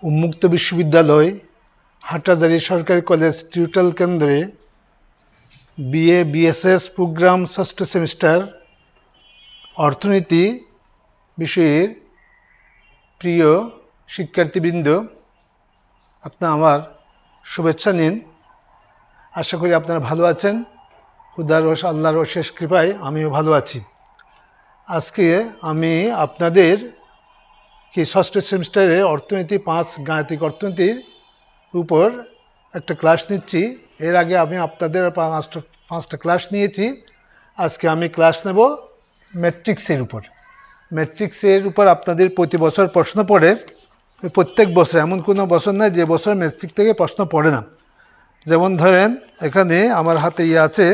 উন্মুক্ত বিশ্ববিদ্যালয় হাটহাজারী সরকারি কলেজ টিউটোরিয়াল কেন্দ্রে বিএ বিএসএস প্রোগ্রাম ষষ্ঠ সেমিস্টার অর্থনীতি বিষয়ের প্রিয় শিক্ষার্থীবৃন্দ, আপনারা আমার শুভেচ্ছা নিন। আশা করি আপনারা ভালো আছেন। খুদার আল্লাহর অশেষ কৃপায় আমিও ভালো আছি। আজকে আমি আপনাদের ষষ্ঠ সেমিস্টারে অর্থনীতি 5 গাণিতিক অর্থনীতির উপর একটা ক্লাস নিচ্ছি। এর আগে আমি আপনাদের 5টা ক্লাস নিয়েছি। আজকে আমি ক্লাস নেব ম্যাট্রিক্সের উপর। ম্যাট্রিক্সের উপর আপনাদের প্রতি বছর প্রশ্ন পড়ে, প্রত্যেক বছর, এমন কোনো বছর নয় যে বছর ম্যাট্রিক্স থেকে প্রশ্ন পড়ে না। যেমন ধরেন এখানে আমার হাতে আছে,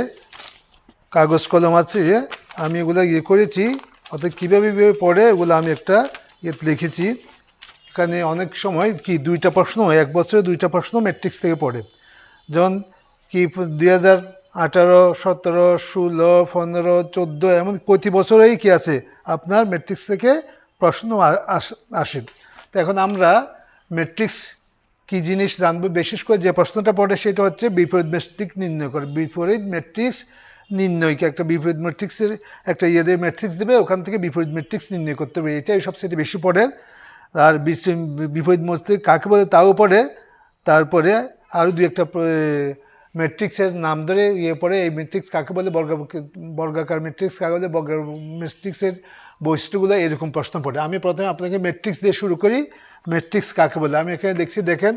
কাগজ কলম আছে, আমি এগুলো করেছি, অর্থাৎ কীভাবে পড়ে এগুলো আমি একটা লিখেছি। এখানে অনেক সময় দুইটা প্রশ্ন, এক বছরে 2টা প্রশ্ন ম্যাট্রিক্স থেকে পড়ে। যেমন 2018, 17, 16, 15, 14 এমন প্রতি বছরেই আছে আপনার ম্যাট্রিক্স থেকে প্রশ্ন আসে। তো এখন আমরা ম্যাট্রিক্স কী জিনিস জানবো। বিশেষ করে যে প্রশ্নটা পড়ে সেটা হচ্ছে বিপরীত ম্যাট্রিক্স নির্ণয় করে। বিপরীত ম্যাট্রিক্স নির্ণয়কে একটা বিপরীত ম্যাট্রিক্সের একটা দেবে, ম্যাট্রিক্স দেবে, ওখান থেকে বিপরীত ম্যাট্রিক্স নির্ণয় করতে হবে। এটাই সবচেয়ে বেশি পড়ে। আর বিপরীত ম্যাট্রিক্স কাকে বলে তাও পড়ে। তারপরে আরও 2-একটা ম্যাট্রিক্সের নাম ধরে পড়ে। এই ম্যাট্রিক্স কাকে বলে, বর্গাকার ম্যাট্রিক্স কাকে বলে, ম্যাট্রিক্সের বৈশিষ্ট্যগুলো, এরকম প্রশ্ন পড়ে। আমি প্রথমে আপনাকে ম্যাট্রিক্স দিয়ে শুরু করি। ম্যাট্রিক্স কাকে বলে আমি এখানে দেখছি, দেখেন,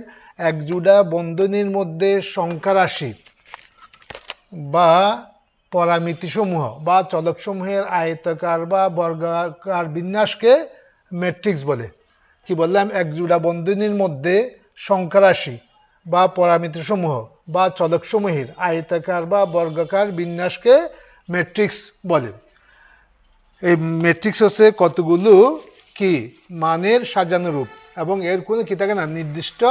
এক জোড়া বন্ধনীর মধ্যে সংখ্যা রাশি বা পরামিতিসমূহ বা চলকসমূহের আয়তাকার বা বর্গাকার বিন্যাসকে ম্যাট্রিক্স বলে। কি বললাম? এক জোড়া বন্ধনীর মধ্যে সংখ্যা রাশি বা পরামিতিসমূহ বা চলকসমূহের আয়তাকার বা বর্গাকার বিন্যাসকে ম্যাট্রিক্স বলে। এই ম্যাট্রিক্স হচ্ছে কতগুলো মানের সাজানো রূপ, এবং এর কোনো থাকে না, নির্দিষ্ট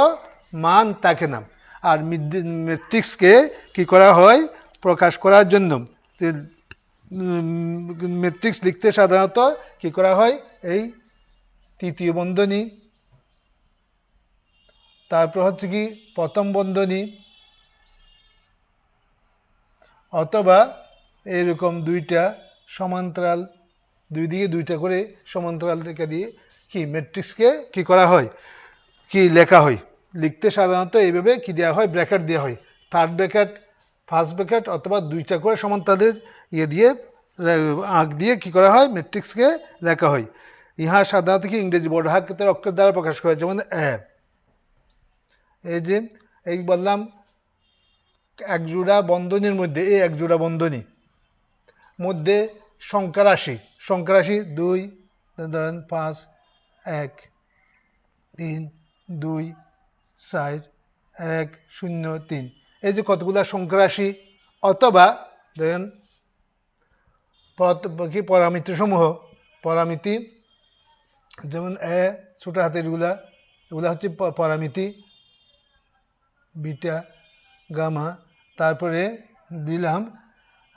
মান থাকে না। আর ম্যাট্রিক্সকে করা হয় প্রকাশ করার জন্য, ম্যাট্রিক্স লিখতে সাধারণত করা হয় এই তৃতীয় বন্ধনী, তারপর হচ্ছে প্রথম বন্ধনী, অথবা এরকম 2টা সমান্তরাল, দুই দিকে 2টা করে সমান্তরাল রেখা দিয়ে ম্যাট্রিক্সকে করা হয়, লেখা হয়। লিখতে সাধারণত এইভাবে দেওয়া হয়, ব্র্যাকেট দেওয়া হয়, থার্ড ব্র্যাকেট, ফার্স্ট ব্র্যাকেট, অথবা 2টা করে সমান্তরালের দিয়ে আঁক দিয়ে করা হয়, ম্যাট্রিক্সকে লেখা হয়। ইহা সাধারণত ইংরেজি বর্গাকার অক্ষর দ্বারা প্রকাশ করা হয়। যেমন এই যে এই বললাম এক জোড়া বন্ধনীর মধ্যে, এই এক জোড়া বন্ধনী মধ্যে সংখ্যা রাশি 2, ধরেন 5, 1, 3, 2, 4, 1, 0, 3, এই যে কতগুলা সংখ্যা রাশি, অথবা ধরেন পরামিতিসমূহ, পরামিতি, যেমন ছোট হাতের এগুলা হচ্ছে পরামিতি, বিটা, গামা, তারপরে দিলাম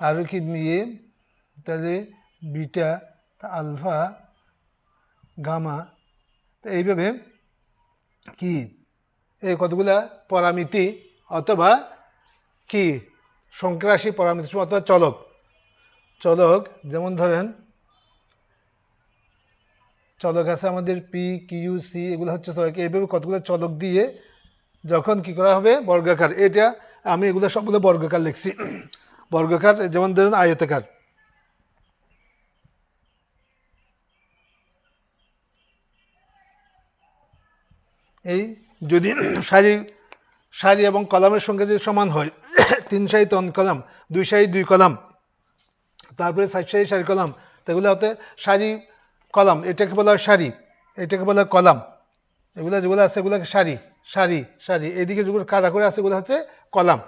আরও তাহলে বিটা, আলফা, গামা, এইভাবে এই কতগুলা পরামিতি, অথবা সংখ্যা রাশি, পরামিতি, অথবা চলক, যেমন ধরেন চলক আছে আমাদের পি, কিউ, সি, এগুলো হচ্ছে চলক। এইভাবে কতগুলো চলক দিয়ে যখন করা হবে বর্গাকার, এটা আমি এগুলো সবগুলো বর্গাকার লিখছি। বর্গাকার যেমন ধরেন আয়তাকার, এই যদি সারি এবং কলামের সংখ্যা যদি সমান হয়, 3 সারি 3 কলাম, 2 সারি 2 কলাম, তারপরে 4 সারি 4 কলাম, এগুলো হতে সারি কলাম, এটাকে বলা হয় সারি, এটাকে বলা হয় কলাম। যেগুলো আছে এগুলোকে সারি, এদিকে যেগুলো কাটা করে আছে এগুলো হচ্ছে কলাম।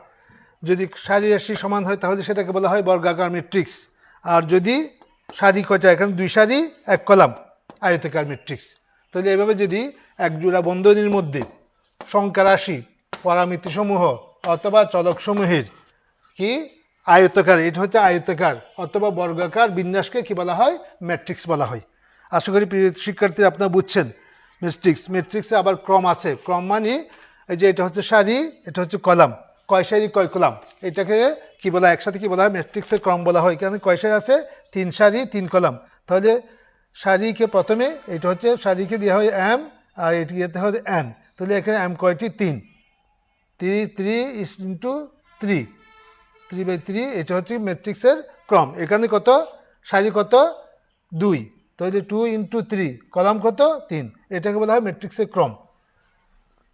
যদি সারি রাশি সমান হয় তাহলে সেটাকে বলা হয় বর্গাকার ম্যাট্রিক্স। আর যদি সারি কয়টা, এখানে 2 সারি 1 কলাম, আয়তাকার ম্যাট্রিক্স। তাহলে এইভাবে যদি এক জোড়া বন্ধনীর মধ্যে সংখ্যা রাশি, পরামিতিসমূহ অথবা চলকসমূহের আয়তাকার, এটা হচ্ছে আয়তাকার অথবা বর্গাকার বিন্যাসকে বলা হয়, ম্যাট্রিক্স বলা হয়। আশা করি প্রিয় শিক্ষার্থী আপনারা বুঝছেন। ম্যাট্রিক্সে আবার ক্রম আছে। ক্রম মানে এই যে এটা হচ্ছে সারি, এটা হচ্ছে কলাম, কয় সারি কয় কলাম, এটাকে কি বলা হয়, একসাথে কি বলা হয়, ম্যাট্রিক্সের ক্রম বলা হয়। এখানে কয় সারি আছে, 3 সারি 3 কলাম। তাহলে সারিকে প্রথমে এটা হচ্ছে সারিকে দেওয়া হয় এম, আর এটি দিতে হয় এন। তাহলে এখানে এম কয়টি, 3, 3 ইন্টু 3, 3/3, এটা হচ্ছে ম্যাট্রিক্সের ক্রম। এখানে কত, সারি কত, 2, তাহলে 2 ইন্টু 3, কলাম কত, 3, এটাকে বলা হয় ম্যাট্রিক্সের ক্রম।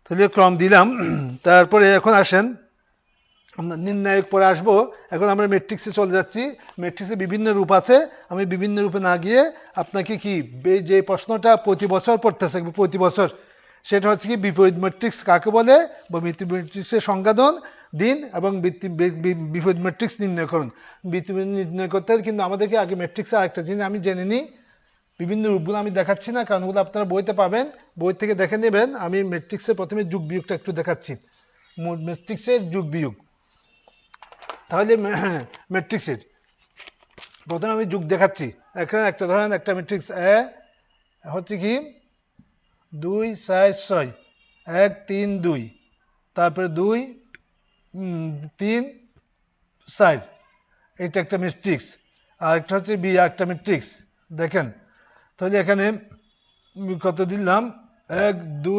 তাহলে ক্রম দিলাম। তারপরে এখন আসেন আমরা নির্ণায়ক পরে আসবো। এখন আমরা ম্যাট্রিক্সে চলে যাচ্ছি। ম্যাট্রিক্সে বিভিন্ন রূপ আছে, আমি বিভিন্ন রূপে না গিয়ে আপনাকে কি যে প্রশ্নটা প্রতি বছর পড়তে থাকবে প্রতি বছর, সেটা হচ্ছে কি বিপরীত ম্যাট্রিক্স কাকে বলে, বা ম্যাট্রিক্সের সংজ্ঞা দিন এবং বিপরীত ম্যাট্রিক্স নির্ণয় করুন। বিপরীত নির্ণয় করতে হলে কিন্তু আমাদেরকে আগে ম্যাট্রিক্সের আরেকটা জিনিস আমি জেনে নিই। বিভিন্ন রূপগুলো আমি দেখাচ্ছি না, কারণ ওগুলো আপনারা বইতে পাবেন, বই থেকে দেখে নেবেন। আমি ম্যাট্রিক্সের প্রথমে যোগ বিয়োগটা একটু দেখাচ্ছি। ম্যাট্রিক্সের যোগ বিয়োগ, তাহলে ম্যাট্রিক্সের প্রথমে আমি যোগ দেখাচ্ছি। এখানে একটা ধরেন একটা ম্যাট্রিক্স এ হচ্ছে কি 2 4 6, 1 3 2, তারপরে 2 3 4, এটা একটা ম্যাট্রিক্স। আর একটা হচ্ছে বি, একটা ম্যাট্রিক্স। দেখেন তাহলে এখানে কত দিলাম, 1 2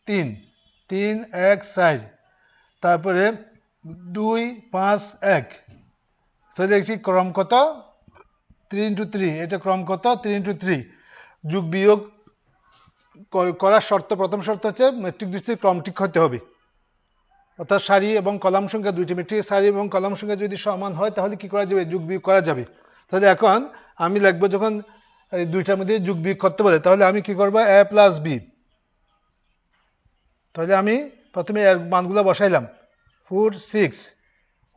3, 3 1 4, তারপরে 2 5 1, তাহলে একটি ক্রম কত, 3 ইন্টু 3, এটা ক্রম কত, 3 ইন্টু 3। যোগ বিয়োগ করার শর্ত, প্রথম শর্ত হচ্ছে ম্যাট্রিক্স দুটির ক্রম ঠিক হতে হবে, অর্থাৎ সারি এবং কলাম সংখ্যা দুইটি ম্যাট্রিক্সের সারি এবং কলাম সংখ্যা যদি সমান হয় তাহলে কি করা যাবে, যোগ বিয়োগ করা যাবে। তাহলে এখন আমি লিখবো যখন এই দুইটার মধ্যে যোগ বিয়োগ করতে বলে, তাহলে আমি কি করবো, এ প্লাস বি। তাহলে আমি প্রথমে এর মানগুলো বসাইলাম, 4 6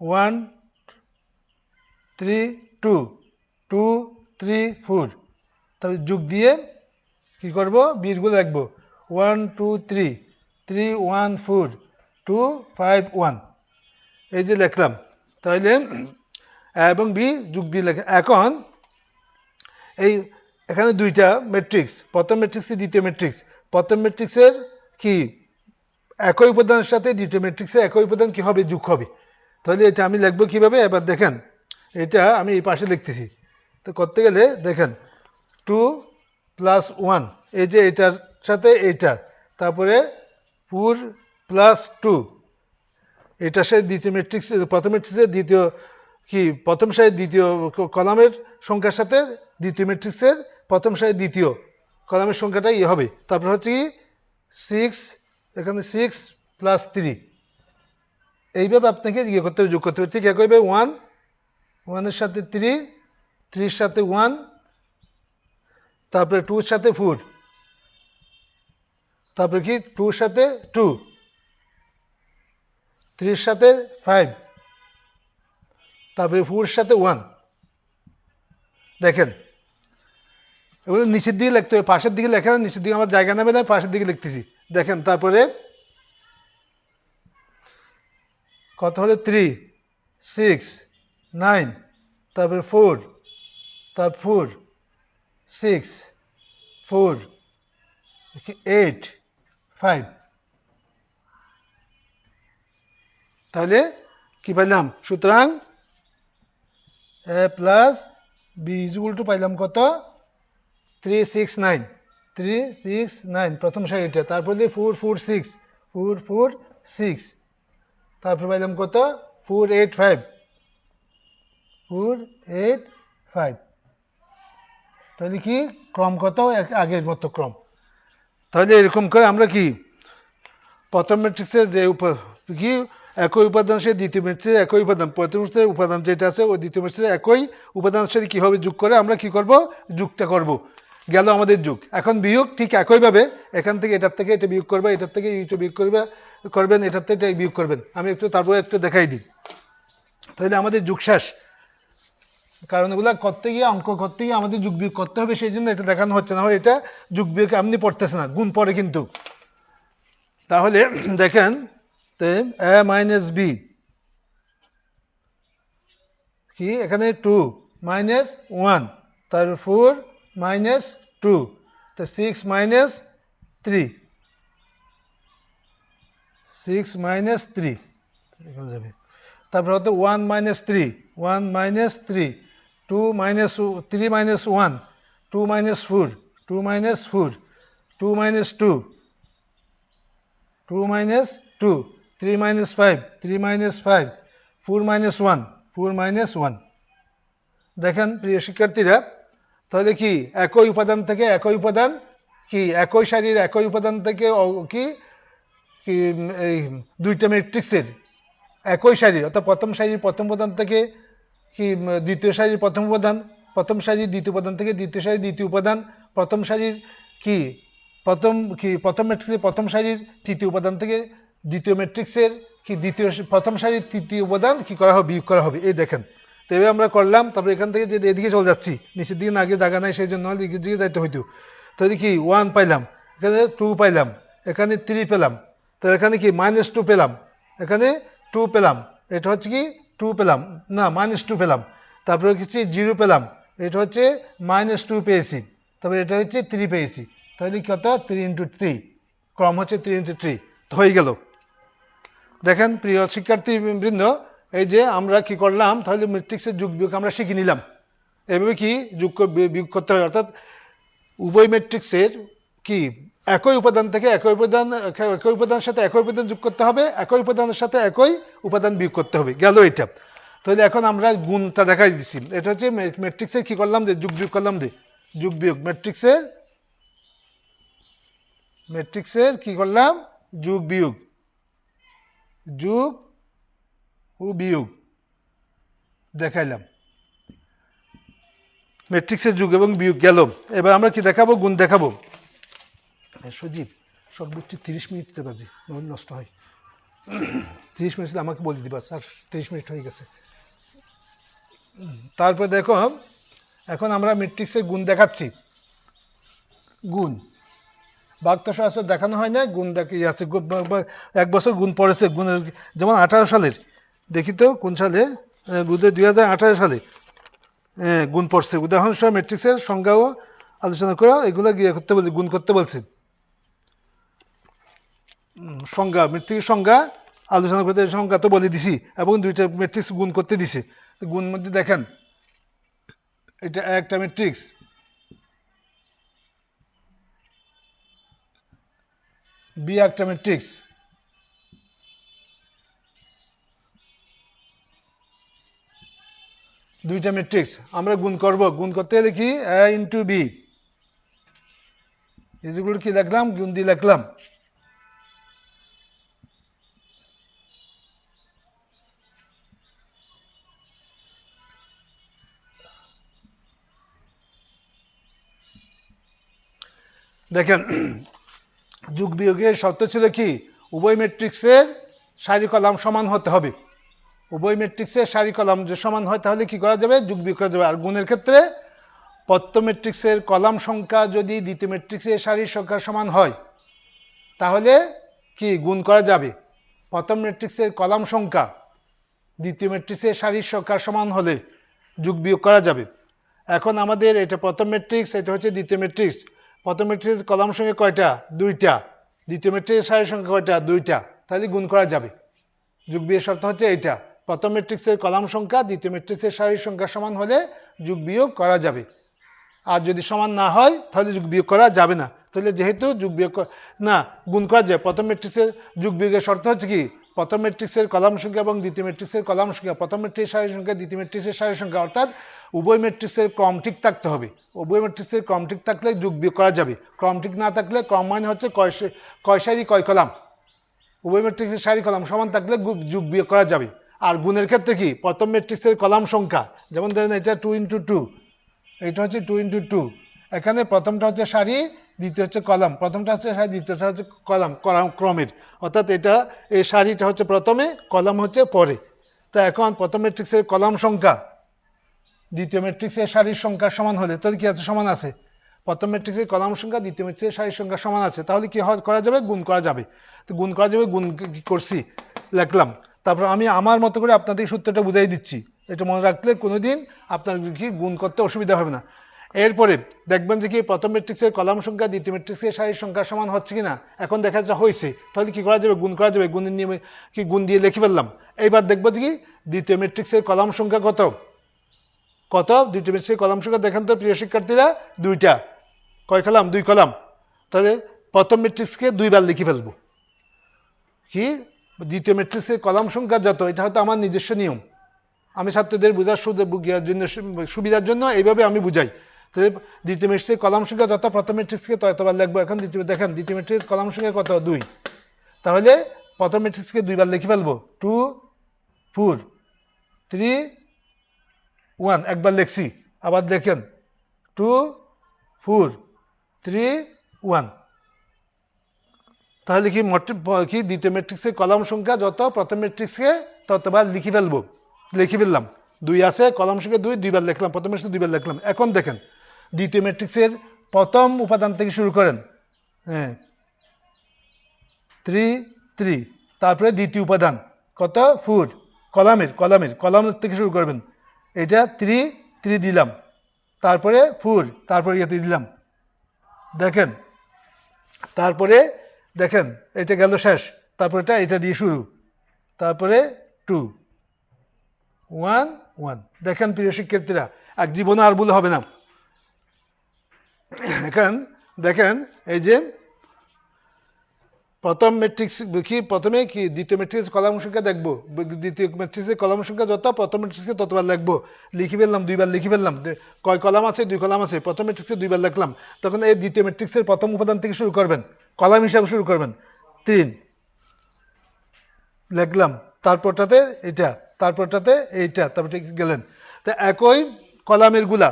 1 3 2 2 3 4, তাহলে যোগ দিয়ে কি করব, বীরগুলো লিখবো 1 2 3 3 1 4 2 5 1, এই যে লিখলাম। তাহলে এবং বি যোগ দিয়ে লেখা। এখন এই এখানে দুইটা ম্যাট্রিক্স, প্রথম ম্যাট্রিক্সে দ্বিতীয় ম্যাট্রিক্স, প্রথম ম্যাট্রিক্সের কি একই উপাদানের সাথে দ্বিতীয় ম্যাট্রিক্সে একই উপাদান কি হবে, যোগ হবে। তাহলে এটা আমি লিখবো কীভাবে, এবার দেখেন এটা আমি এই পাশে লিখতেছি। তো করতে গেলে দেখেন 2 + 1, এই যে এটার সাথে এইটা, তারপরে 4 + 2, এটার সাথে দ্বিতীয় ম্যাট্রিক্স, প্রথম ম্যাট্রিক্সের দ্বিতীয় কি প্রথম সারির দ্বিতীয় কলামের সংখ্যার সাথে দ্বিতীয় ম্যাট্রিক্সের প্রথম সারির দ্বিতীয় কলামের সংখ্যাটাই হবে। তারপর হচ্ছে কি 6, এখানে 6 + 3, এইভাবে আপনাকে ইয়ে করতে হবে, যোগ করতে হবে। ঠিক একইভাবে 1 1-এর সাথে 3, 3-এর সাথে 1, তারপরে 2-এর সাথে 4, তারপরে কি 2-এর সাথে 2, 3-এর সাথে 5, তারপরে 4-এর সাথে 1। দেখেন এগুলো নিচের দিকে লিখতে হবে, পাশের দিকে লেখা, নিচের দিকে আমার জায়গা নেবে না, পাশের দিকে লিখতেছি। দেখেন তারপরে কত হলো, 3 6 9, তারপরে 4, তারপর 6 4 8 5, তাহলে কি পাইলাম, সুতরাং এ প্লাস বি ইজুয়াল টু পাইলাম কত, 3 6 9, 3 6 9 প্রথম সারিটা, তারপরে 4 4 6 4 4 6, তারপরে পাইলাম কত, 4 8 5 4 8 5, তাহলে কি ক্রম কত, আগের মতো ক্রম। তাহলে এরকম করে আমরা কি প্রথম ম্যাট্রিক্সের যে কি একই উপাদান সে দ্বিতীয় ম্যাট্রিক্সের একই উপাদান, প্রথম ম্যাট্রিক্সের উপাদান যেটা আছে ওই দ্বিতীয় ম্যাট্রিক্সের একই উপাদানের সাথে কীভাবে যোগ করে আমরা কি করব, যোগটা করব। গেল আমাদের যোগ। এখন বিয়োগ ঠিক একইভাবে এখান থেকে এটার থেকে এটা বিয়োগ করবে, এটার থেকে এটা বিয়োগ করবেন, এটার থেকে এটা বিয়োগ করবেন। আমি একটু তারপরে একটু দেখাই দিই, তাহলে আমাদের যোগ শেষ। কারণ এগুলো করতে গিয়ে, অঙ্ক করতে গিয়ে আমাদের যোগ বিয়োগ করতে হবে, সেই জন্য এটা দেখানো হচ্ছে না, এটা যোগ বিয়োগ এমনি পড়তেছে না, গুণ পড়ে কিন্তু। তাহলে দেখেন এ মাইনাস বি কি, এখানে 2 - 1, তারপর 4 - 2, তো 6 - 3, 6 minus 3 এখানে যাবে। তারপর হতো 1 minus 3, 1 minus 3, 2 minus 3 minus 1, 2 minus 4, 2 minus 4, 2 minus 2, 2 minus 2, 3 minus 5, 3 minus 5, 4 minus 1, 4 minus 1। দেখেন প্রিয় শিক্ষার্থীরা, তাহলে কি একই উপাদান থেকে একই উপাদান, কি একই সারির একই উপাদান থেকে কি কি এই দুইটা ম্যাট্রিক্সের একই সারি, অর্থাৎ প্রথম সারির প্রথম উপাদান থেকে কি দ্বিতীয় সারির প্রথম উপাদান, প্রথম সারির দ্বিতীয় উপাদান থেকে দ্বিতীয় সারির দ্বিতীয় উপাদান, প্রথম সারির কি প্রথম ম্যাট্রিক্সের প্রথম সারির তৃতীয় উপাদান থেকে দ্বিতীয় ম্যাট্রিক্সের কি প্রথম সারির তৃতীয় উপাদান কি করা হবে, বিয়োগ করা হবে। এই দেখেন, তো এভাবে আমরা করলাম। তারপরে এখান থেকে যে এদিকে চলে যাচ্ছি, নিচের দিকে আগে জায়গা নাই, সেই জন্য দিকে দিকে যাইতে হইতো। তাহলে কি 1 পাইলাম, এখানে 2 পাইলাম, এখানে 3 পেলাম, তাহলে এখানে কি -2 পেলাম, এখানে 2 পেলাম, এটা হচ্ছে কি 2 পেলাম না -2 পেলাম, তারপরে হচ্ছে 0 পেলাম, এটা হচ্ছে -2 পেয়েছি, তারপরে এটা হচ্ছে 3 পেয়েছি। তাহলে কত 3 × 3, ক্রম হচ্ছে 3 × 3, তো হয়ে গেল। দেখেন প্রিয় শিক্ষার্থীবৃন্দ, এই যে আমরা কি করলাম, তাহলে ম্যাট্রিক্সের যোগ বিয়োগ আমরা শিখে নিলাম। এভাবে কি যোগ বিয়োগ করতে হয়, অর্থাৎ উভয় ম্যাট্রিক্সের কি একই উপাদান থেকে একই উপাদানের সাথে একই উপাদান যোগ করতে হবে, একই উপাদানের সাথে একই উপাদান বিয়োগ করতে হবে। গেল এটা। তাহলে এখন আমরা গুণটা দেখাই দিচ্ছি। এটা হচ্ছে ম্যাট্রিক্সের কি করলাম, যে যোগ বিয়োগ করলাম, যে যোগ বিয়োগ ম্যাট্রিক্সের কি করলাম, যোগ বিয়োগ, যোগ ও বিয়োগ দেখাইলাম। ম্যাট্রিক্সের যোগ এবং বিয়োগ গেল। এবার আমরা কি দেখাবো, গুণ দেখাবো। সজীব সর্বোচ্চ 30 মিনিটতে বাজে, নষ্ট হয়। 30 মিনিট আমাকে বলে দিবা স্যার, 30 মিনিট হয়ে গেছে। তারপরে দেখো, এখন আমরা ম্যাট্রিক্সের গুণ দেখাচ্ছি। গুণ বাক্যশাস্ত্র দেখানো হয় না, গুণ দেখি আছে। 1 বছর গুণ পড়েছে, গুণের যেমন 18 সালের, দেখি তো কোন সালে, বোধহয় 2018 সালে গুণ পড়ছে। উদাহরণসহ ম্যাট্রিক্সের সংজ্ঞাও আলোচনা করা, এগুলো গিয়ে করতে বলছি, গুণ করতে বলছি। সংজ্ঞা, ম্যাট্রিক্সের সংজ্ঞা আলোচনা করতে, সংজ্ঞা তো বলে দিছি, এবং দুইটা ম্যাট্রিক্স গুণ করতে দিছে। গুণ মধ্যে দেখেন, এটা একটা ম্যাট্রিক্স, বি একটা ম্যাট্রিক্স, দুইটা ম্যাট্রিক্স আমরা গুণ করব। গুণ করতে লিখি a × b, এগুলো কি লিখলাম, গুণ দিয়ে লিখলাম। দেখেন, যোগ বিয়োগের শর্ত ছিল কি, উভয় ম্যাট্রিক্সের সারি কলাম সমান হতে হবে। উভয় ম্যাট্রিক্সের সারি কলাম যে সমান হয়, তাহলে কি করা যাবে, যোগ বিয়োগ করা যাবে। আর গুণের ক্ষেত্রে প্রথম ম্যাট্রিক্সের কলাম সংখ্যা যদি দ্বিতীয় ম্যাট্রিক্সের সারির সংখ্যার সমান হয়, তাহলে কি গুণ করা যাবে। প্রথম ম্যাট্রিক্সের কলাম সংখ্যা দ্বিতীয় ম্যাট্রিক্সের সারির সংখ্যার সমান হলে যোগ বিয়োগ করা যাবে। এখন আমাদের এটা প্রথম ম্যাট্রিক্স, এটা হচ্ছে দ্বিতীয় ম্যাট্রিক্স। প্রথম ম্যাট্রিক্সের কলাম সংখ্যা কয়টা, 2টা। দ্বিতীয় ম্যাট্রিক্সের সারির সংখ্যা কয়টা, 2টা। তাহলে গুণ করা যাবে। যোগ বিয়োগের শর্ত হচ্ছে এইটা, প্রথম ম্যাট্রিক্সের কলাম সংখ্যা দ্বিতীয় ম্যাট্রিক্সের সারির সংখ্যা সমান হলে যোগ বিয়োগ করা যাবে। আর যদি সমান না হয়, তাহলে যোগ বিয়োগ করা যাবে না। তাহলে যেহেতু যোগ বিয়োগ না, গুণ করা যায়। প্রথম ম্যাট্রিক্সের যোগ বিয়োগের শর্ত হচ্ছে কি, প্রথম ম্যাট্রিক্সের কলাম সংখ্যা এবং দ্বিতীয় ম্যাট্রিক্সের কলাম সংখ্যা, প্রথম ম্যাট্রিক্সের সারির সংখ্যা দ্বিতীয় ম্যাট্রিক্সের সারির সংখ্যা, অর্থাৎ উভয় ম্যাট্রিক্সের ক্রম ঠিক থাকতে হবে। উভয় ম্যাট্রিক্সের ক্রম ঠিক থাকলে যোগ বিয়োগ করা যাবে। ক্রম ঠিক না থাকলে, ক্রম মানে হচ্ছে কয় সারি কয় কলাম, উভয় ম্যাট্রিক্সের সারি কলাম সমান থাকলে যোগ বিয়োগ করা যাবে। আর গুণের ক্ষেত্রে কি, প্রথম ম্যাট্রিক্সের কলাম সংখ্যা, যেমন ধরেন এটা 2 × 2, এটা হচ্ছে 2 × 2, এখানে প্রথমটা হচ্ছে সারি, দ্বিতীয় হচ্ছে কলাম, প্রথমটা হচ্ছে সারি, দ্বিতীয়টা হচ্ছে কলাম, ক্রমের, অর্থাৎ এটা এই সারিটা হচ্ছে প্রথমে, কলাম হচ্ছে পরে। তা এখন প্রথম ম্যাট্রিক্সের কলাম সংখ্যা দ্বিতীয় ম্যাট্রিক্সের সারির সংখ্যার সমান হলে, তাহলে কি আছে, সমান আছে। প্রথম ম্যাট্রিক্সের কলাম সংখ্যা দ্বিতীয় ম্যাট্রিক্সের সারির সংখ্যা সমান আছে, তাহলে কি করা যাবে, গুণ করা যাবে। তো গুণ করা যাবে, গুণ করছি, লিখলাম। তারপর আমি আমার মতো করে আপনাদের সূত্রটা বুঝাই দিচ্ছি, এটা মনে রাখলে কোনোদিন আপনার কি গুণ করতে অসুবিধা হবে না। এরপরে দেখবেন যে কি প্রথম ম্যাট্রিক্সের কলাম সংখ্যা দ্বিতীয় ম্যাট্রিক্সের সারির সংখ্যা সমান হচ্ছে কি না। এখন দেখা যাচ্ছে হয়েছে, তাহলে কি করা যাবে, গুণ করা যাবে। গুণের নিয়মে কি গুণ দিয়ে লিখে ফেললাম। এইবার দেখবো যে কি দ্বিতীয় ম্যাট্রিক্সের কলাম সংখ্যা কত কত দ্বিতীয় ম্যাট্রিক্সের কলাম সংখ্যা দেখেন তো প্রিয় শিক্ষার্থীরা, দুইটা। কয় কলাম, দুই কলাম। তাহলে প্রথম ম্যাট্রিক্সকে দুইবার লিখে ফেলবো। কি দ্বিতীয় ম্যাট্রিক্সের কলাম সংখ্যা যত, এটা হয়তো আমার নিজস্ব নিয়ম, আমি ছাত্রদের বোঝার জন্য সুবিধার জন্য এইভাবে আমি বুঝাই। তো দ্বিতীয় ম্যাট্রিক্সের কলাম সংখ্যা যত, প্রথম ম্যাট্রিক্সকে ততবার লিখবো। এখন দেখেন দ্বিতীয় ম্যাট্রিক্স কলাম সংখ্যা কত, 2। তাহলে প্রথম ম্যাট্রিক্সকে দুইবার লিখে ফেলবো। 2 4 3 1 একবার লিখছি। আবার দেখেন 2 4 3 1। তাহলে কি দ্বিতীয় ম্যাট্রিক্সের কলাম সংখ্যা যত, প্রথম ম্যাট্রিক্সকে ততবার লিখে ফেলবো। লিখে ফেললাম, 2 আছে, কলাম সংখ্যা 2, দুইবার লিখলাম, প্রথম ম্যাট্রিক্স দুইবার লিখলাম। এখন দেখেন দ্বিতীয় ম্যাট্রিক্সের প্রথম উপাদান থেকে শুরু করেন, হ্যাঁ 3 3, তারপরে দ্বিতীয় উপাদান কত, 4, কলামের থেকে শুরু করবেন। এটা 3 3 দিলাম, তারপরে 4, তারপরে ইয়েতে দিলাম। দেখেন তারপরে দেখেন এটা গেল শেষ, তারপরে এটা দিয়ে শুরু, তারপরে 2 1 1। দেখেন প্রিয় শিক্ষার্থীরা, এক জীবনে আর ভুল হবে না। এখন দেখেন এই যে প্রথম ম্যাট্রিক্স কি প্রথমে কি দ্বিতীয় ম্যাট্রিক্স কলাম সংখ্যা দেখবো। দ্বিতীয় ম্যাট্রিক্সের কলাম সংখ্যা যত, প্রথম ম্যাট্রিক্সকে ততবার লিখবো। লিখে ফেললাম, দুইবার লিখে ফেললাম। কয় কলাম আছে, 2 কলাম আছে, প্রথম ম্যাট্রিক্সে দুইবার লিখলাম। তখন এই দ্বিতীয় ম্যাট্রিক্সের প্রথম উপাদান থেকে শুরু করবেন, কলাম হিসাবে শুরু করবেন। 3 লিখলাম, তারপরটাতে এটা, তারপরটাতে এইটা, তারপরে গেলেন। তা একই কলামের গুলা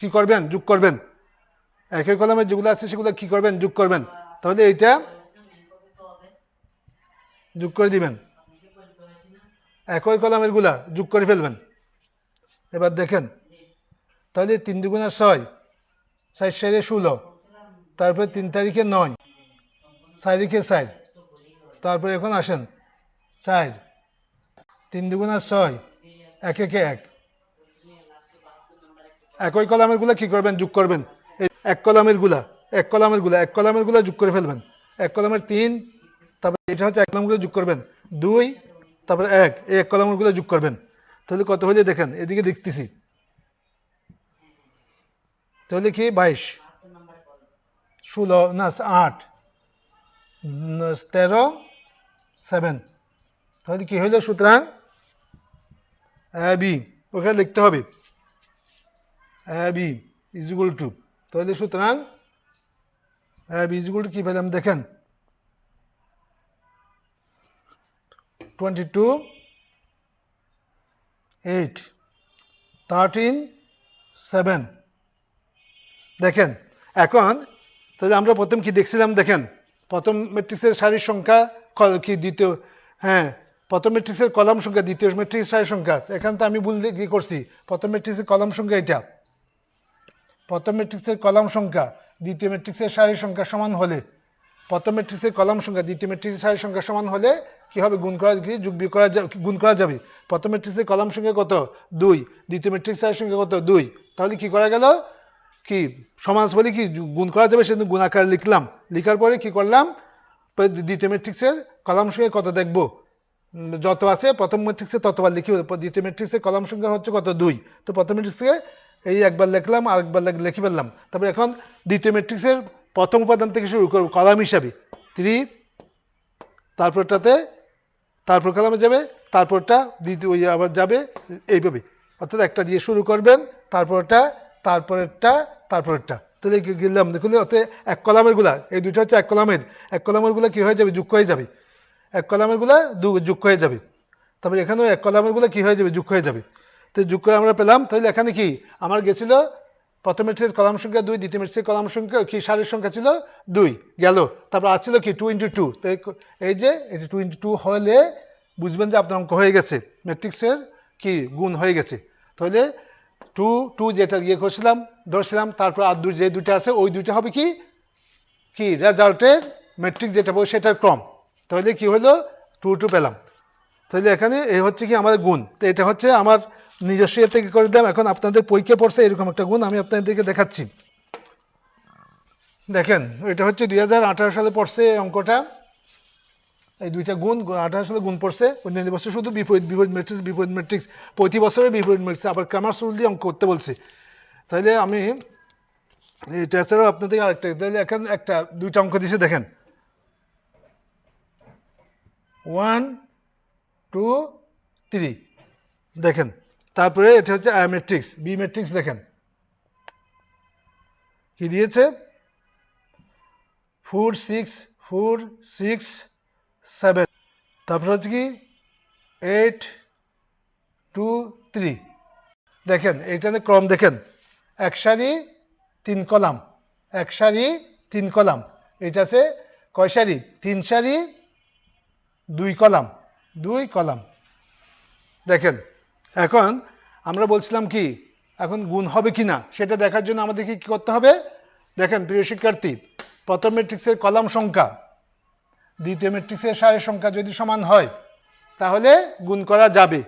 কি করবেন, যোগ করবেন। একই কলামের যেগুলো আছে সেগুলো কি করবেন, যোগ করবেন। তাহলে এইটা যোগ করে দিবেন, একই কলামের গুলা যোগ করে ফেলবেন। এবার দেখেন তাহলে 3 2 6, 4 4 16, তারপরে 3 তারিখে 9, 4 তারিখে 4, তারপরে এখন আসেন 4, 3 2 6, 1 1 1। একই কলামের গুলা কি করবেন, যোগ করবেন। এক কলামের গুলা যোগ করে ফেলবেন। এক কলামের 3, তারপরে এটা হচ্ছে এক কলামগুলো যোগ করবেন 2, তারপরে 1, এই এক কলামগুলো যোগ করবেন। তাহলে কত হলে দেখেন, এদিকে দেখতেছি, তাহলে কি 22 16 না 8 13 7। তাহলে কি হইল, সুতরাং বি ওখানে লিখতে হবে বি ইজ ইকুয়াল টু, তাহলে সুতরাং বি ইজ ইকুয়াল টু কি পেলাম দেখেন 22 8 13 7। দেখেন এখন তাহলে আমরা প্রথম কি দেখছিলাম, দেখেন প্রথম ম্যাট্রিক্সের সারির সংখ্যা কি দ্বিতীয়, হ্যাঁ প্রথম ম্যাট্রিক্সের কলাম সংখ্যা দ্বিতীয় ম্যাট্রিক্সের সারির সংখ্যা। এখানে তো আমি বললে কি করছি, প্রথম ম্যাট্রিক্সের কলাম সংখ্যা এটা, প্রথম ম্যাট্রিক্সের কলাম সংখ্যা দ্বিতীয় ম্যাট্রিক্সের সারির সংখ্যা সমান হলে, প্রথম ম্যাট্রিক্সের কলাম সংখ্যা দ্বিতীয় ম্যাট্রিক্সের সারির সংখ্যা সমান হলে কি হবে, গুণ করা যাবে। প্রথম ম্যাট্রিক্সের কলাম সংখ্যা কত, 2, দ্বিতীয় ম্যাট্রিক্সের সারির সংখ্যা কত, 2। তাহলে কি করা গেল, কি সমান বলে কি গুণ করা যাবে, সেজন্য গুণ আকারে লিখলাম। লিখার পরে কি করলাম, দ্বিতীয় ম্যাট্রিক্সের কলাম সংখ্যা কত দেখব, যত আছে প্রথম ম্যাট্রিক্সে ততবার লিখি। দ্বিতীয় ম্যাট্রিক্সের কলাম সংখ্যা হচ্ছে কত, 2। তো প্রথম ম্যাট্রিক্সে এই একবার লিখলাম, আরেকবার লিখে ফেললাম। তারপরে এখন দ্বিতীয় ম্যাট্রিক্সের প্রথম উপাদান থেকে শুরু করব, কলাম হিসাবে 3, তারপরটাতে, তারপর কলামে যাবে, তারপরটা দ্বিতীয় আবার যাবে, এইভাবে। অর্থাৎ একটা দিয়ে শুরু করবেন, তারপরটা, তারপরেরটা, তারপরেরটা। তাহলে গেলাম দেখুন, অর্থাৎ এক কলামের গুলা, এই দুটো হচ্ছে এক কলামের গুলা কি হয়ে যাবে, যুক্ত হয়ে যাবে। এক কলামের গুলা যুক্ত হয়ে যাবে। তারপরে এখানেও এক কলামের গুলা কি হয়ে যাবে, যুক্ত হয়ে যাবে। তো যোগ করে আমরা পেলাম। তাহলে এখানে কি আমার গেছিল প্রথম ম্যাট্রিক্সের কলাম সংখ্যা 2, দ্বিতীয় ম্যাট্রিক্সের কলাম সংখ্যা কি সারির সংখ্যা ছিল 2 গেল। তারপর আসছিল কি 2 × 2। তো এই যে এটা 2 × 2 হলে বুঝবেন যে আপনার অঙ্ক হয়ে গেছে, ম্যাট্রিক্সের কি গুণ হয়ে গেছে। তাহলে 2 2 যেটা করছিলাম ধরছিলাম, তারপর আর যে দুইটা আছে ওই দুইটা হবে কি কি রেজাল্টের ম্যাট্রিক্স যেটা বলবো সেটার ক্রম। তাহলে কি হলো 2 2 পেলাম। তাহলে এখানে এই হচ্ছে কি আমাদের গুণ। তো এটা হচ্ছে আমার নিজস্ব ইয়ে থেকে করে দিলাম। এখন আপনাদের পরীক্ষা পড়ছে এরকম একটা গুণ, আমি আপনাদেরকে দেখাচ্ছি। দেখেন এটা হচ্ছে 2018 সালে পড়ছে অঙ্কটা, এই দুইটা গুণ 18 সালে গুণ পড়ছে, অন্যান্য বছর শুধু বিপরীত ম্যাট্রিক্স প্রতি বছরের বিপরীত ম্যাট্রিক্স, আবার ক্রামার্স রুল দিয়ে অঙ্ক করতে বলছে। তাহলে আমি এটা ছাড়াও আপনাদের আরেকটা, তাহলে এখন দুইটা অঙ্ক দিয়েছে দেখেন 1 2 3 দেখেন। তারপরে এটা হচ্ছে ম্যাট্রিক্স বি ম্যাট্রিক্স, দেখেন কি দিয়েছে 4 6 4 6 7, তারপরে হচ্ছে কি 8 2 3। দেখেন এইখানে ক্রম দেখেন, এক সারি 3 কলাম, এক সারি 3 কলাম। এটা আছে কয় সারি? 3 সারি 2 কলাম, 2 কলাম। দেখেন এখন আমরা বলছিলাম কি এখন গুণ হবে কি না সেটা দেখার জন্য আমাদেরকে কী করতে হবে? দেখেন প্রিয় শিক্ষার্থী, প্রথম ম্যাট্রিক্সের কলাম সংখ্যা দ্বিতীয় ম্যাট্রিক্সের সারির সংখ্যা যদি সমান হয় তাহলে গুণ করা যাবে,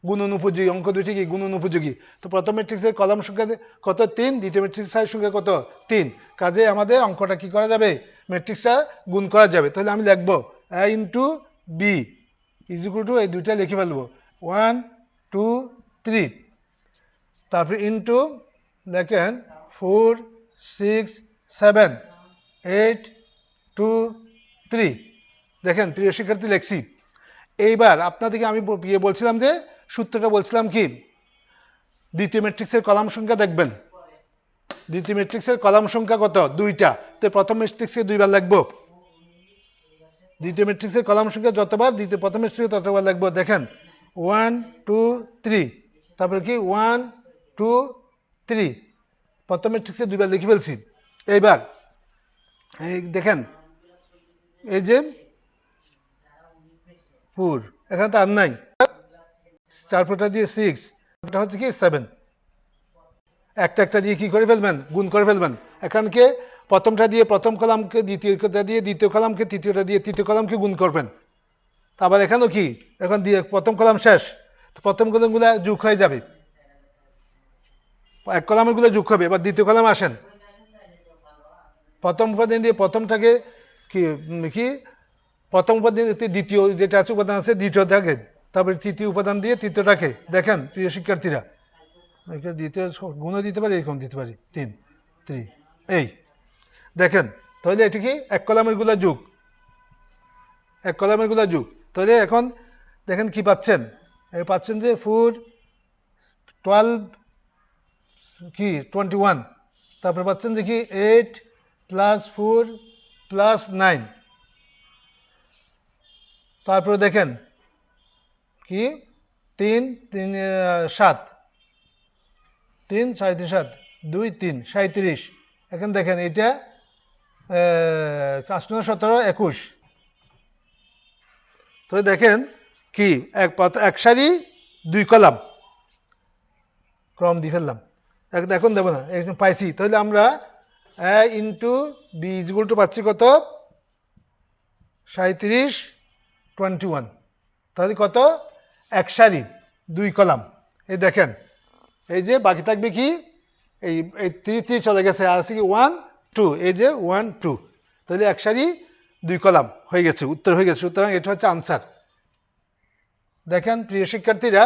গুণন উপযোগী। অঙ্ক দুইটি কি গুণন উপযোগী। তো প্রথম ম্যাট্রিক্সের কলাম সংখ্যা কত? 3, দ্বিতীয় ম্যাট্রিক্সের সারির সংখ্যা কত? 3। কাজে আমাদের অঙ্কটা কি করা যাবে? ম্যাট্রিক্সটা গুণ করা যাবে। তাহলে আমি লিখব a into B is equal to, এই দুইটা লিখে ফেলবো 1 2 3, তারপরে ইন্টু দেখেন 4 6 7 8 2 3। দেখেন প্রিয় শিক্ষার্থী লিখছি। এইবার আপনাদেরকে আমি বলছিলাম যে সূত্রটা বলছিলাম কি, দ্বিতীয় ম্যাট্রিক্সের কলাম সংখ্যা দেখবেন, দ্বিতীয় ম্যাট্রিক্সের কলাম সংখ্যা কত? 2টা। তো প্রথম ম্যাট্রিক্সে 2বার লিখবো, দ্বিতীয় ম্যাট্রিক্সের কলাম সংখ্যা যতবার প্রথম ম্যাট্রিক্সে ততবার লিখবো। দেখেন 1 2 3, তারপরে কি 1 2 3, প্রথম ম্যাট্রিক্সে 2বার লিখে ফেলছি। এইবার এই দেখেন এই যে 4, এখানে তো আর নাই, তারপরটা দিয়ে 6, এটা হচ্ছে কি 7, একটা একটা দিয়ে কি করে ফেলবেন? গুণ করে ফেলবেন। এখানকে প্রথমটা দিয়ে প্রথম কলামকে, দ্বিতীয়টা দিয়ে দ্বিতীয় কলামকে, তৃতীয়টা দিয়ে তৃতীয় কলামকে গুণ করবেন। আবার এখানেও কি, এখন দিয়ে প্রথম কলাম শেষ, প্রথম কলামগুলো যোগ হয়ে যাবে, এক কলামেরগুলো যোগ হবে। এবার দ্বিতীয় কলামে আসেন, প্রথম উপাদান দিয়ে প্রথমটাকে কি কি প্রথম উপাদান দ্বিতীয় যেটা আছে উপাদান আছে দ্বিতীয় থাকে, তারপরে তৃতীয় উপাদান দিয়ে তৃতীয়টাকে। দেখেন প্রিয় শিক্ষার্থীরা, দ্বিতীয় গুণও দিতে পারি, এরকম দিতে পারি 3 3, এই দেখেন। তাহলে এটি কি এক কলামেরগুলো যোগ, এক কলামেরগুলো যোগ। তাহলে এখন দেখেন কি পাচ্ছেন? পাচ্ছেন যে 4 12 কি 21, তারপরে পাচ্ছেন যে কি 8 + 4 + 9, তারপরে দেখেন কি 3 3 7 3 3 7 2 3 37। এখন দেখেন এটা 5 17 21। তো দেখেন কি এক সারি 2 কলাম ক্রম দিয়ে ফেললাম, এখন দেবো না, একদম পাইছি। তাহলে আমরা a into B is equal to পাচ্ছি কত? 37 21। তাহলে কত? এক সারি 2 কলাম। এই দেখেন এই যে বাকি থাকবে কি, এই 3 চলে গেছে, আর আছে কি 1 2, এই যে 1 2। তাহলে এক সারি 2 কলাম হয়ে গেছে, উত্তর হয়ে গেছে। সুতরাং এটা হচ্ছে আনসার। দেখেন প্রিয় শিক্ষার্থীরা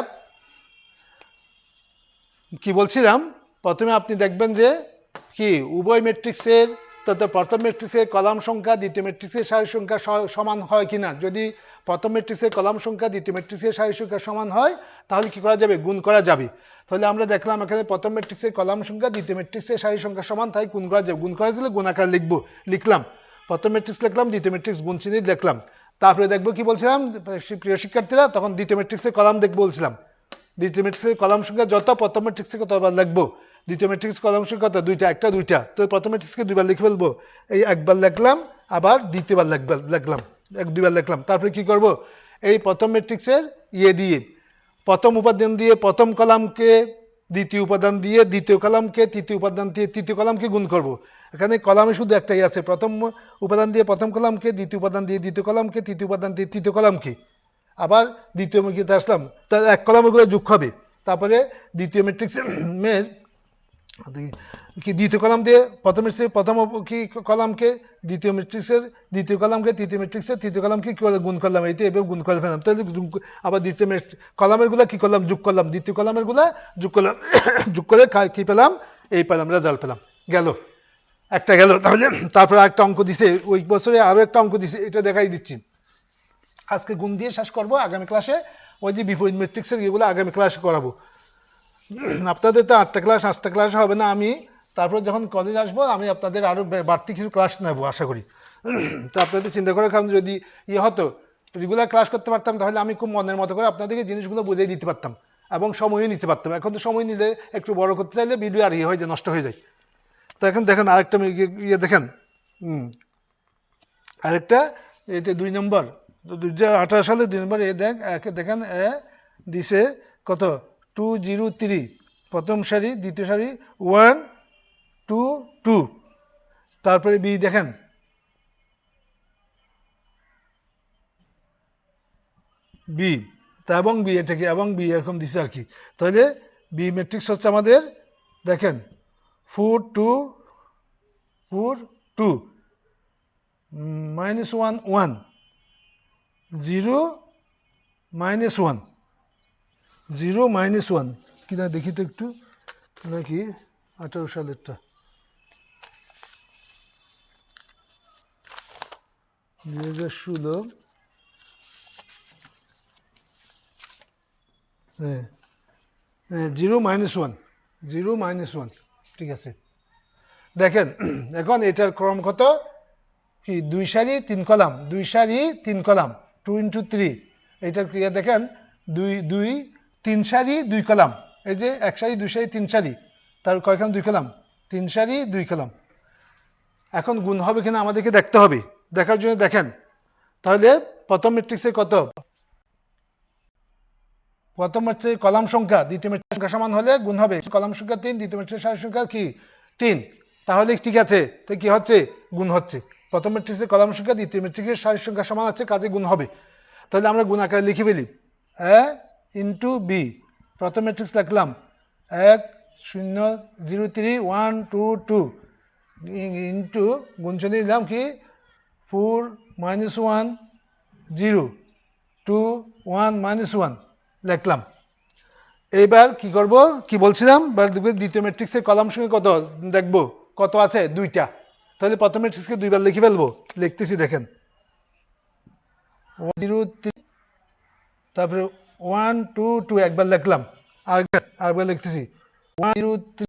কি বলছিলাম, প্রথমে আপনি দেখবেন যে কি উভয় ম্যাট্রিক্সের তত প্রথম ম্যাট্রিক্সের কলাম সংখ্যা দ্বিতীয় ম্যাট্রিক্সের সারির সংখ্যা সমান হয় কিনা। যদি প্রথম ম্যাট্রিক্সের কলাম সংখ্যা দ্বিতীয় ম্যাট্রিক্সের সারির সংখ্যা সমান হয় তাহলে কি করা যাবে? গুণ করা যাবে। তাহলে আমরা দেখলাম এখানে প্রথম ম্যাট্রিক্সের কলাম সংখ্যা দ্বিতীয় ম্যাট্রিক্সের সারির সংখ্যা সমান, তাই গুণ করা যাবে। গুণ করা গেলে গুণ আকার লিখলাম, প্রথম ম্যাট্রিক্স লিখলাম, দ্বিতীয় ম্যাট্রিক্স গুণ চিহ্ন লিখলাম। তারপরে দেখবো কি বলছিলাম প্রিয় শিক্ষার্থীরা, তখন দ্বিতীয় ম্যাট্রিক্সের কলাম দেখবো বলছিলাম। দ্বিতীয় ম্যাট্রিক্সের কলাম সংখ্যা যত প্রথম ম্যাট্রিক্সে কতবার লিখবো, দ্বিতীয় ম্যাট্রিক্স কলাম সংখ্যা কত? 2টা, একটা 2টা। তো প্রথম ম্যাট্রিক্সকে 2বার লিখে ফেলবো, এই একবার লিখলাম, আবার দ্বিতীয়বার লিখলাম, 2বার লিখলাম। তারপরে কি করব? এই প্রথম ম্যাট্রিক্সের দিয়ে প্রথম উপাদান দিয়ে প্রথম কলামকে, দ্বিতীয় উপাদান দিয়ে দ্বিতীয় কলামকে, তৃতীয় উপাদান দিয়ে তৃতীয় কলামকে গুণ করব। এখানে কলামে শুধু একটাই আছে, প্রথম উপাদান দিয়ে প্রথম কলামকে, দ্বিতীয় উপাদান দিয়ে দ্বিতীয় কলামকে, তৃতীয় উপাদান দিয়ে তৃতীয় কলামকে। আবার দ্বিতীয় মুখীতে আসলাম, তার এক কলামগুলো যোগ হবে, তারপরে দ্বিতীয় ম্যাট্রিক্সের কি দ্বিতীয় কলাম দিয়ে প্রথম ম্যাট্রিক্সের প্রথম কি কলামকে দ্বিতীয় ম্যাট্রিক্সের দ্বিতীয় কলামকে তৃতীয় ম্যাট্রিক্সের তৃতীয় কলামকে কী গুণ করলাম, এইটা এভাবে গুণ করে ফেলাম। তাহলে আবার দ্বিতীয় কলামেরগুলো কী করলাম, যোগ করলাম, দ্বিতীয় কলামেরগুলো যোগ করলাম, যোগ করে কী পেলাম, এই পেলাম, রেজাল্ট পেলাম। গেল একটা গেল। তাহলে তারপরে একটা অঙ্ক দিছে, ওই বছরে আরও একটা অঙ্ক দিছে, এটা দেখাই দিচ্ছি। আজকে গুণ দিয়ে শেষ করবো, আগামী ক্লাসে ওই যে বিপরীত ম্যাট্রিক্সের এগুলো আগামী ক্লাসে করাবো। আপনাদের তো 8টা ক্লাস হবে না, আমি তারপর যখন কলেজ আসবো আমি আপনাদের আরও বাড়তি কিছু ক্লাস নেবো আশা করি। তো আপনাদের চিন্তা করে কারণ যদি হতো রেগুলার ক্লাস করতে পারতাম তাহলে আমি খুব মনের মতো করে আপনাদেরকে জিনিসগুলো বুঝিয়ে দিতে পারতাম এবং সময়ও নিতে পারতাম। এখন তো সময় নিলে একটু বড় করতে চাইলে ভিডিও আর হয়ে যায়, নষ্ট হয়ে যায়। তো এখন দেখেন আরেকটা দেখেন, আরেকটা এটা 2 নম্বর, 2018 সালে 2 নম্বর দেখেন দিছে কত 203, প্রথম সারি দ্বিতীয় সারি 1 2 2, তারপরে বি দেখেন বি, তা এবং বি, এটা কি এবং বি এরকম দিছে আর কি। তাহলে বি ম্যাট্রিক্স হচ্ছে আমাদের দেখেন 4 2 4 2 -1 1 0 -1 0 -1 কিনা দেখি তো একটু, নাকি 18 সালেরটা, 2016, হ্যাঁ হ্যাঁ 0 -1 0 -1, ঠিক আছে। দেখেন এখন এটার ক্রম কত কি 2 সারি 3 কলাম, 2 সারি 3 কলাম 2 × 3, এইটার ক্রিয়া দেখেন 2 2 3 সারি 2 কলাম, এই যে 1 সারি 2 সারি 3 সারি, তার কয়খান 2 কলাম, 3 সারি 2 কলাম। এখন গুণ হবে কিনা আমাদেরকে দেখতে হবে, দেখার জন্য দেখেন তাহলে প্রথম ম্যাট্রিক্সে কত, প্রথম হচ্ছে কলাম সংখ্যা দ্বিতীয় ম্যাট্রিক্স সংখ্যা সমান হলে গুণ হবে, কলাম সংখ্যা 3, দ্বিতীয় ম্যাট্রিক্সের সারি সংখ্যা কি 3, তাহলে ঠিক আছে, তো কি হচ্ছে গুণ হচ্ছে। প্রথম ম্যাট্রিক্সের কলাম সংখ্যা দ্বিতীয় ম্যাট্রিক্সের সারি সংখ্যা সমান আছে, কাজে গুণ হবে। তাহলে আমরা গুণ আকারে লিখে ফেলি এ ইন্টু বি, প্রথম ম্যাট্রিক্স লিখলাম 1 0 0 3 1 2 2 ইন্টু গুণচন্ডী দিলাম কি 4 -1 0 2 1 -1 লিখলাম। এইবার কি করব, কি বলছিলাম, দ্বিতীয় ম্যাট্রিক্সের কলাম সংখ্যা কত দেখবো, কত আছে 2টা, তাহলে প্রথম ম্যাট্রিক্সকে 2বার লিখে ফেলবো, লিখতেছি দেখেন 0 3, তারপরে 1 2 2 একবার লিখলাম, আরেকবার লিখতেছি 1 0 3